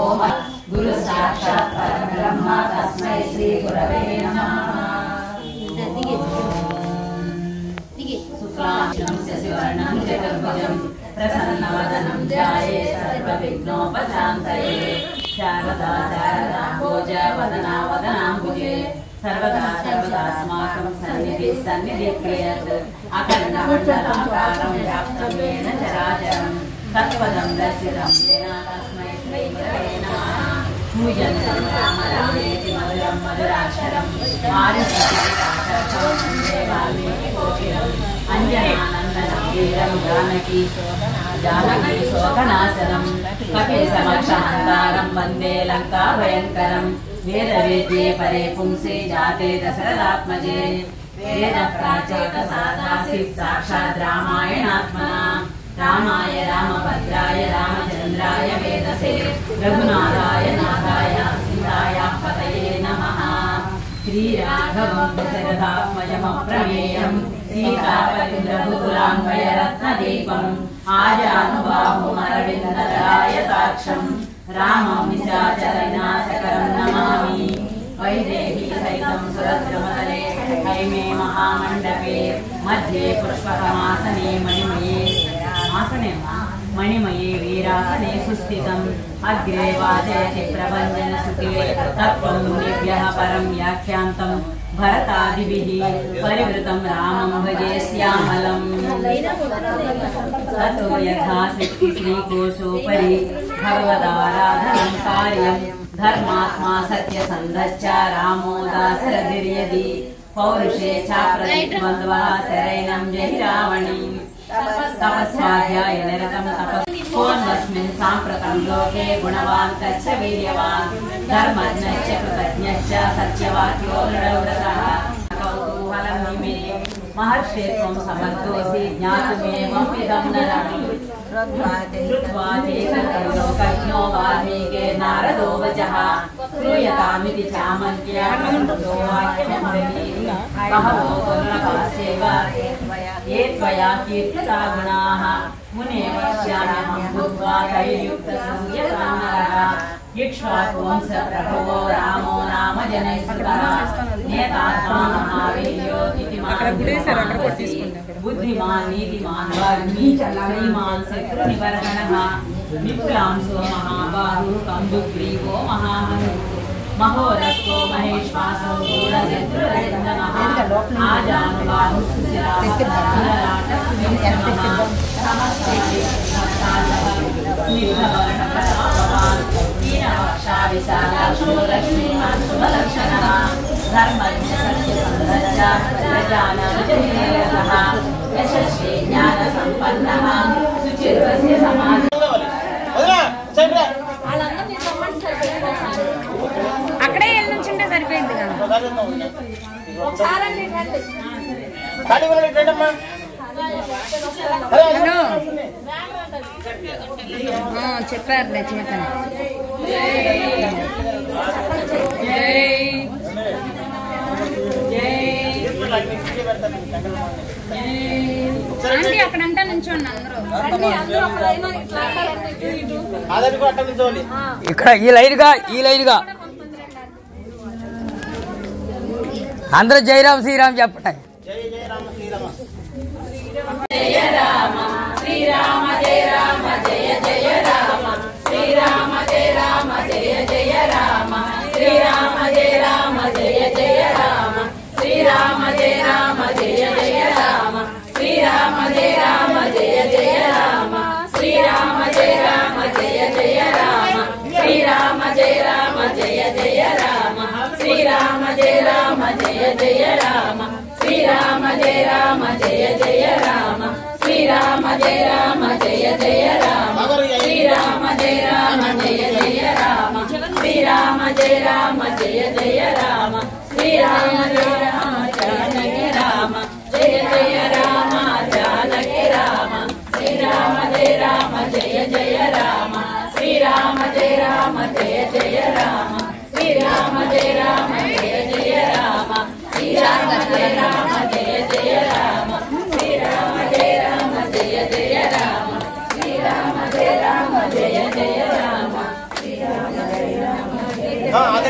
गुरु साक्षात् परब्रह्म तस्मै श्री गुरवे नमः। शुक्लांशं शशिवर्णं चतुर्भुजं प्रसन्नवदनं ध्याये सर्वविघ्नोपशान्तये। शारदा शारदा भोजा वदना वदनाम्बुजे सर्वदा सर्वदास्माकं सन्निधिः सन्निधिः क्रियत्। अखण्डमण्डलाकारं व्याप्तं येन चराचरं तत्पदं दर्शितं येन तस्मै श्री गुरवे नमः। पूजन्तं राम रामेति मधुरं मधुराक्षरम् आरुह्यं वन्दे वाल्मीकिकोकिलम् अञ्जनानन्दनं वीरं जानकी शोकनाशनं कपिसमक्षहन्तारं वन्दे लङ्काभयङ्करं। वेदवेद्ये परे पुंसे जाते दशरथात्मजे वेदप्राचेतसादासीत् साक्षात् रामायणात्मना। रामाय रामभद्राय रामचन्द्राय वेदसे रघुनाथाय नाथाय सीताय पतये नमः। श्रीराघवं दशरथात्मजमप्रमेयं सीतापतिं रघुकुलान्वयरत्नदीपम् आजानुबाहुमरविन्ददलायताक्षं रामं निशाचरविनाशकरं नमामि। वैदेही सहितं सुरद्रुमतले हैमे महामण्डपे मध्ये पुष्पकमासने मणिमये वीरासने सुस्थितम्। अग्रे वाचयति प्रभञ्जनसुते तत्त्वं मुनिभ्यः परं व्याख्यान्तं भरतादिभिः परिवृतं रामं भजे श्यामलम्। ततो यथाशक्ति श्रीकोशोपरि भगवदाराधनं कार्यं धर्मात्मा सत्यसन्धश्च रामो दाशरथिर्यदि पौरुषे चाप्रतिद्वन्द्वः शरैनं जहि रावणीम्। तपस्वाध्याय निरतं तपस्कोऽन्वस्मिन् साम्प्रतं लोके गुणवान् तच्च वीर्यवान् धर्मज्ञश्च कृतज्ञश्च सत्यवाक्यो दृढव्रतः। कौतूहलं निमे महर्षे त्वं समर्थोऽसि ज्ञातुमेवम् इदं नरम्। श्रुत्वा चेतलोकज्ञो वाल्मीके नारदो वचः श्रूयतामिति चामन्त्यामन्तो वाक्यमब्रवीत्। बहवो दुर्लभाश्चैव ये त्वया कीर्तिता गुणाः मुने वक्ष्याम्यहं बुद्ध्वा तैर्युक्तसूर्यकामरः। इक्ष्वाकुवंश प्रभवो रामो नाम जनैः नेतात्मा महावीर्यो बुद्धिमान् नीतिमान् वाग्मी श्रीमान् शत्रुनिवर्हणः। विपुलांसो महाबाहुः कन्दुग्रीवो महामनुः महोरथो महेश्वासो गूढशत्रुरन्दमः। आजानुबाहुः सुशिरामः ीनवक्षाविशालाक्षो लक्ष्मीमान् शुभलक्षणः धर्मज्ञ सत्यसन्धश्च प्रजानां यशस्वी ज्ञानसम्पन्नः सुचिर्वस्य समाजः। అక్కడే వెళ్ళి నుంచుంటే సరిపోయింది కదా. చెప్పారులే చేశాను. అంటే అక్కడంతా నుంచోండి అందరూ. ఇక్కడ ఈ లైన్గా అందరూ జయరామ్ శ్రీరామ్ చెప్పండి. జయ రామ శ్రీరామ జయ రామ జయ జయ రామ శ్రీరామ జయ రామ జయ జయ రామ శ్రీరామ జయ రామ జయ జయ రామ శ్రీరామ జయ రామ జయ జయ రామ శ్రీరామ జయ రామ జయ జయ రామ శ్రీరామ జయ రామ జయ జయ రామ శ్రీరామ జయ రామ జయ జయ రామ శ్రీరామ జయ రామ జయ జయ రామ శ్రీరామ జయ రామ జయ జయ రామ శ్రీరామ జయ రామ జయ జయ రామ శ్రీరామ జయ రామ జయ జయ రామ శ్రీరామ జయ రామ జయ జయ రామ శ్రీరామ జయ రామ జానకి రామ జయ జయ రామ జానకి రామ శ్రీరామ జయ రామ జయ జయ రామ శ్రీరామ జయ రామ జయ జయ రామ శ్రీరామ జయ రామ జయ జయ రామ శ్రీరామ జయ రామ జయ జయ రామ శ్రీరామ జయ రామ జయ జయ రామ శ్రీరామ జయ రామ జయ జయ రామ శ్రీరామ